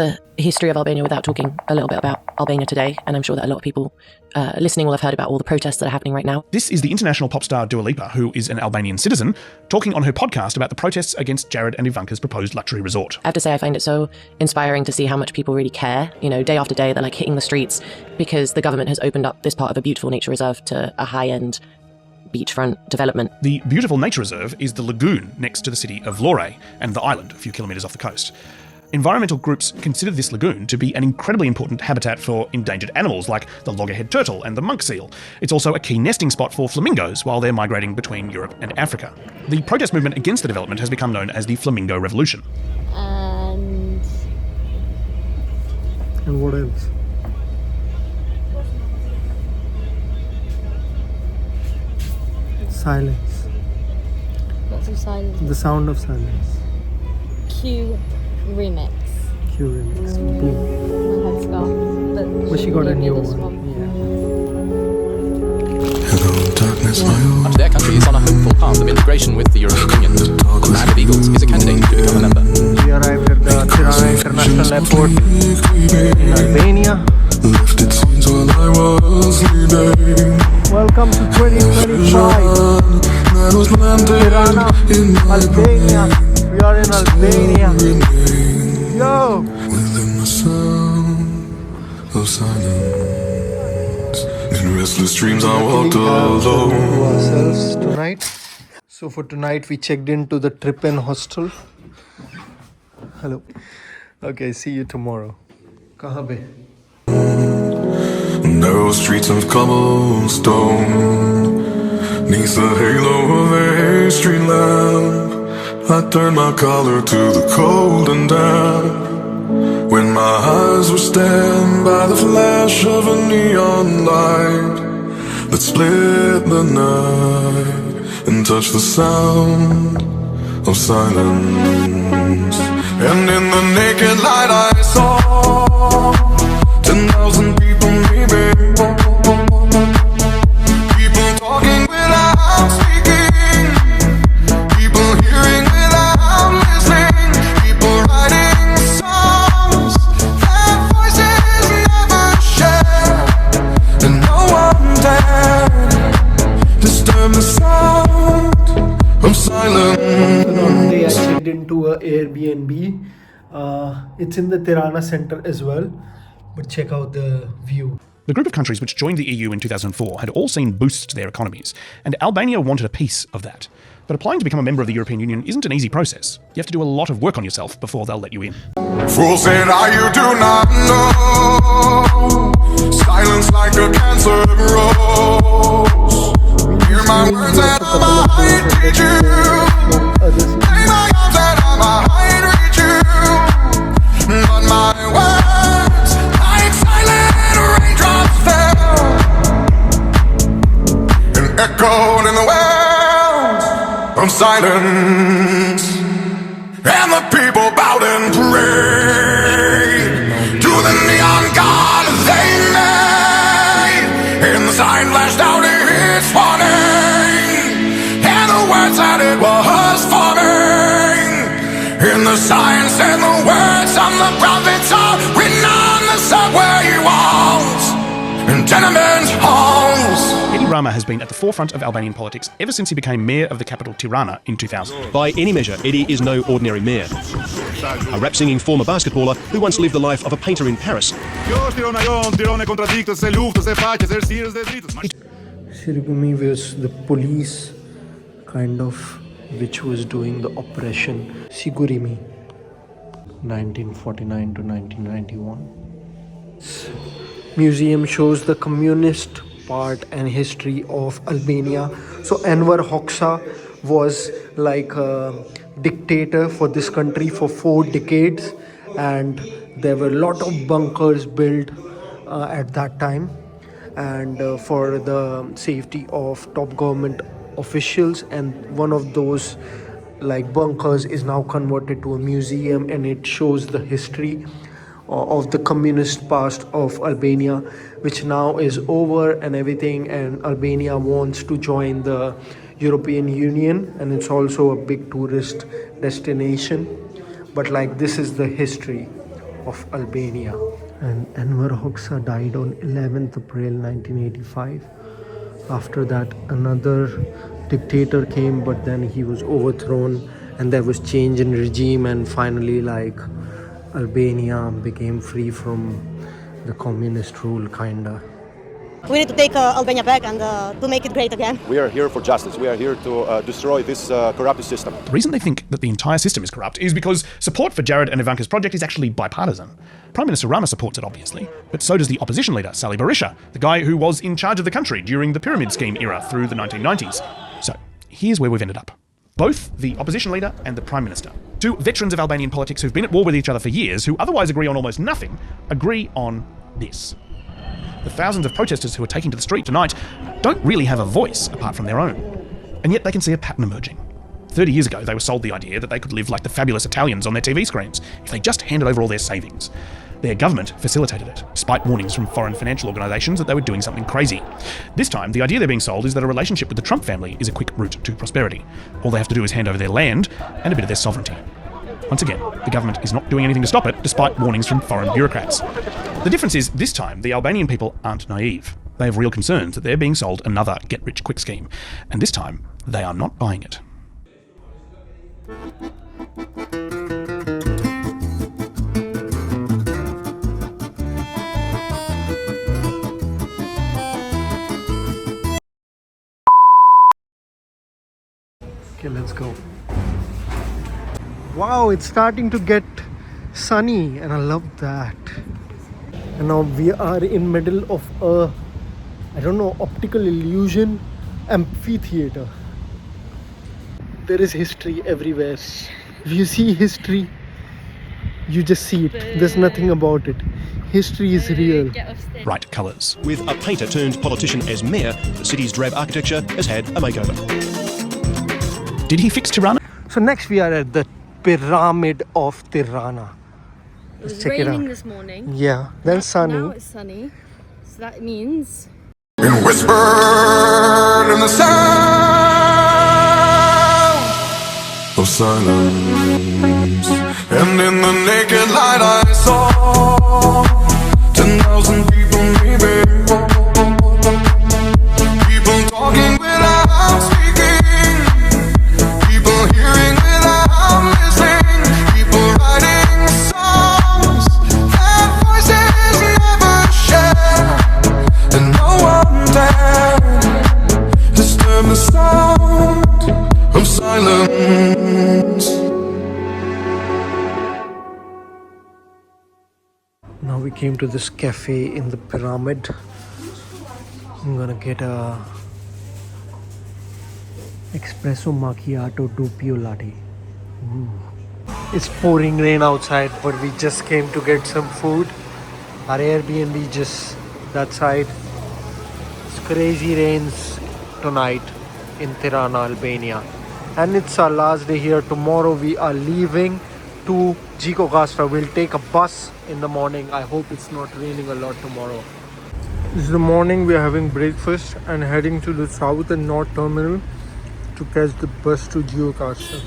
the history of Albania without talking a little bit about Albania today, and I'm sure that a lot of people listening will have heard about all the protests that are happening right now. This is the international pop star Dua Lipa, who is an Albanian citizen, talking on her podcast about the protests against Jared and Ivanka's proposed luxury resort. I have to say, I find it so inspiring to see how much people really care. You know, day after day, they're like hitting the streets because the government has opened up this part of a beautiful nature reserve to a high-end beachfront development. The beautiful nature reserve is the lagoon next to the city of Lore and the island a few kilometres off the coast. Environmental groups consider this lagoon to be an incredibly important habitat for endangered animals like the loggerhead turtle and the monk seal. It's also a key nesting spot for flamingos while they're migrating between Europe and Africa. The protest movement against the development has become known as the Flamingo Revolution. And what else? Silence. lots of silence. The sound of silence. Q remix. Q remix. Boom. My head's gone. But she got a new this one. Hello, darkness, my old. Their country is on a hopeful path of integration with the European Union. The Band of Eagles is a candidate to become a member. We arrived at the Tirana International Airport in Albania. Lifted scenes while I was sleeping. Welcome to 2025. Tirana, Albania. We are in Albania. Yo! Within the sound of silence. In restless dreams I walked alone. Ourselves tonight. So for tonight we checked into the Tripen hostel. Hello. Okay, see you tomorrow. Kahan pe? Narrow streets of cobblestone. Neath the halo of a street lamp, I turned my collar to the cold and damp. When my eyes were stabbed by the flash of a neon light that split the night and touched the sound of silence. And in the naked light I saw 10,000 people leaving. People talking without speaking. People hearing without listening. People writing songs that voices never share. And no one dared disturb the sound of silence. Today I checked into a Airbnb. It's in the Tirana center as well. But check out the view. The group of countries which joined the EU in 2004 had all seen boosts to their economies, and Albania wanted a piece of that. But applying to become a member of the European Union isn't an easy process. You have to do a lot of work on yourself before they'll let you in. Fools say now you do not know. Silence like a cancer grows. Hear my words that I might teach you. Lay my arms that I might reach you. But my words, like silent raindrops, fell and echoed in the wells of silence. And the people bowed and prayed to the neon god they made. And the sign flashed out its warning, and the words that it was forming. And the sign said the words of the prophets are written on the subway walls and tenement halls. Edi Rama has been at the forefront of Albanian politics ever since he became mayor of the capital Tirana in 2000. By any measure, Edi is no ordinary mayor. A rap-singing former basketballer who once lived the life of a painter in Paris. Sirigumi was the police, kind of, which was doing the operation Sigurimi, 1949 to 1991. Museum shows the communist part and history of Albania. So Enver Hoxha was like a dictator for this country for 4 decades, and there were a lot of bunkers built at that time, and for the safety of top government officials. And one of those like bunkers is now converted to a museum, and it shows the history of the communist past of Albania, which now is over and everything, and Albania wants to join the European Union, and it's also a big tourist destination. But like, this is the history of Albania. And Enver Hoxha died on 11th April 1985. After that, another dictator came, but then he was overthrown and there was change in regime, and finally Albania became free from the communist rule, kinda. We need to take Albania back and to make it great again. We are here for justice. We are here to destroy this corrupt system. The reason they think that the entire system is corrupt is because support for Jared and Ivanka's project is actually bipartisan. Prime Minister Rama supports it, obviously, but so does the opposition leader, Sali Berisha, the guy who was in charge of the country during the pyramid scheme era through the 1990s. So here's where we've ended up. Both the opposition leader and the Prime Minister, two veterans of Albanian politics who've been at war with each other for years, who otherwise agree on almost nothing, agree on this. The thousands of protesters who are taking to the street tonight don't really have a voice apart from their own. And yet they can see a pattern emerging. 30 years ago, they were sold the idea that they could live like the fabulous Italians on their TV screens if they just handed over all their savings. Their government facilitated it, despite warnings from foreign financial organisations that they were doing something crazy. This time, the idea they're being sold is that a relationship with the Trump family is a quick route to prosperity. All they have to do is hand over their land and a bit of their sovereignty. Once again, the government is not doing anything to stop it, despite warnings from foreign bureaucrats. The difference is, this time, the Albanian people aren't naive. They have real concerns that they're being sold another get-rich-quick scheme. And this time, they are not buying it. Okay, let's go. Wow, it's starting to get sunny and I love that. And now we are in middle of a, I don't know, optical illusion amphitheater. There is history everywhere. If you see history, you just see it. There's nothing about it. History is real. Bright colours. With a painter turned politician as mayor, the city's drab architecture has had a makeover. Did he fix Tirana? So next we are at the Pyramid of Tirana. It was check it raining out. this morning. Yeah, then sunny. Now it's sunny. So that means And whispered in the sound of silence. And in the naked light I saw 10,000 people maybe. People talking without speaking. People hearing without listening. People writing songs that voices never share. And no one dared disturb the sound of silence. Now we came to this cafe in the pyramid. I'm gonna get a espresso macchiato doppio latte. It's pouring rain outside, but we just came to get some food. Our Airbnb just that side. It's crazy rains tonight in Tirana, Albania. And it's our last day here. Tomorrow we are leaving to Gjikokastra. We'll take a bus in the morning. I hope it's not raining a lot tomorrow. This is the morning. We are having breakfast and heading to the south and north terminal to catch the bus to Gjikokastra.